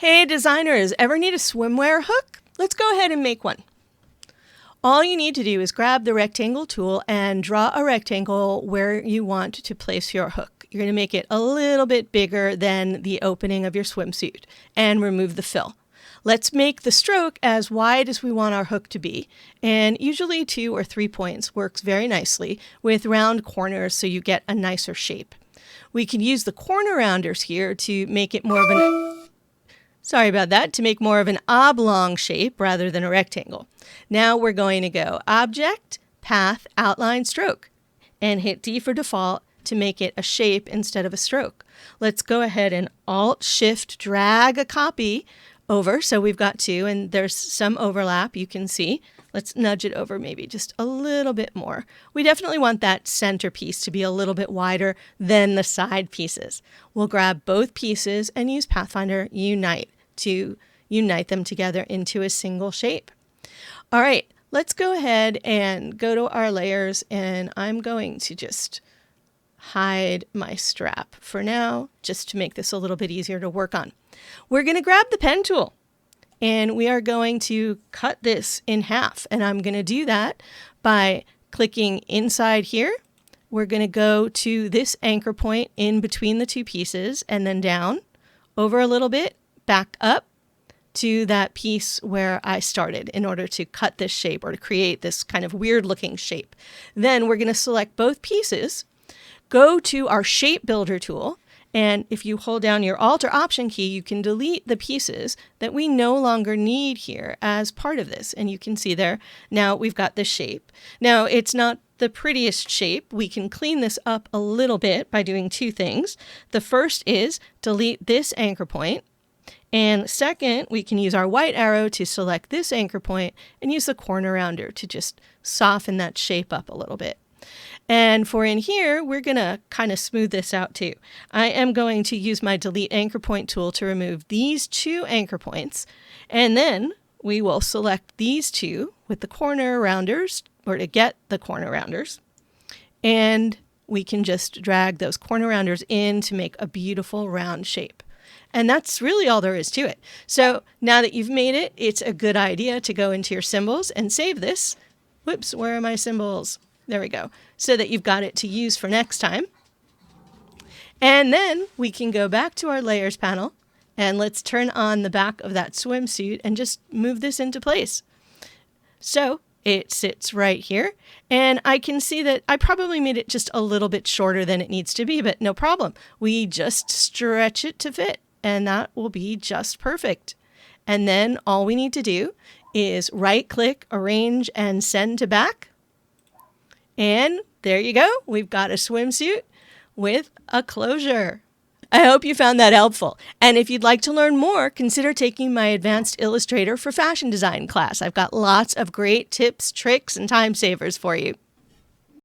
Hey designers, ever need a swimwear hook? Let's go ahead and make one. All you need to do is grab the rectangle tool and draw a rectangle where you want to place your hook. You're going to make it a little bit bigger than the opening of your swimsuit and remove the fill. Let's make the stroke as wide as we want our hook to be, and usually 2 or 3 points works very nicely with round corners so you get a nicer shape. We can use the corner rounders here to make it more of an oblong shape rather than a rectangle. Now we're going to go Object, Path, Outline, Stroke, and hit D for default to make it a shape instead of a stroke. Let's go ahead and Alt-Shift drag a copy over, so we've got 2, and there's some overlap you can see. Let's nudge it over maybe just a little bit more. We definitely want that center piece to be a little bit wider than the side pieces. We'll grab both pieces and use Pathfinder Unite to unite them together into a single shape. All right, let's go ahead and go to our layers, and I'm going to just hide my strap for now, just to make this a little bit easier to work on. We're going to grab the pen tool, and we are going to cut this in half, and I'm going to do that by clicking inside here. We're going to go to this anchor point in between the 2 pieces, and then down, over a little bit, back up to that piece where I started in order to cut this shape or to create this kind of weird looking shape. Then we're going to select both pieces, go to our shape builder tool, and if you hold down your Alt or Option key, you can delete the pieces that we no longer need here as part of this. And you can see there, now we've got the shape. Now it's not the prettiest shape. We can clean this up a little bit by doing 2 things. The first is delete this anchor point. And second, we can use our white arrow to select this anchor point and use the corner rounder to just soften that shape up a little bit. And for in here, we're going to kind of smooth this out too. I am going to use my delete anchor point tool to remove these 2 anchor points. And then we will select these 2 with the corner rounders, or to get the corner rounders. And we can just drag those corner rounders in to make a beautiful round shape. And that's really all there is to it. So now that you've made it, it's a good idea to go into your symbols and save this. Whoops, where are my symbols? There we go. So that you've got it to use for next time. And then we can go back to our layers panel, and let's turn on the back of that swimsuit and just move this into place. So it sits right here, and I can see that I probably made it just a little bit shorter than it needs to be, but no problem. We just stretch it to fit, and that will be just perfect. And then all we need to do is right-click, arrange, and send to back. And there you go. We've got a swimsuit with a closure. I hope you found that helpful. And if you'd like to learn more, consider taking my Advanced Illustrator for Fashion Design class. I've got lots of great tips, tricks, and time savers for you.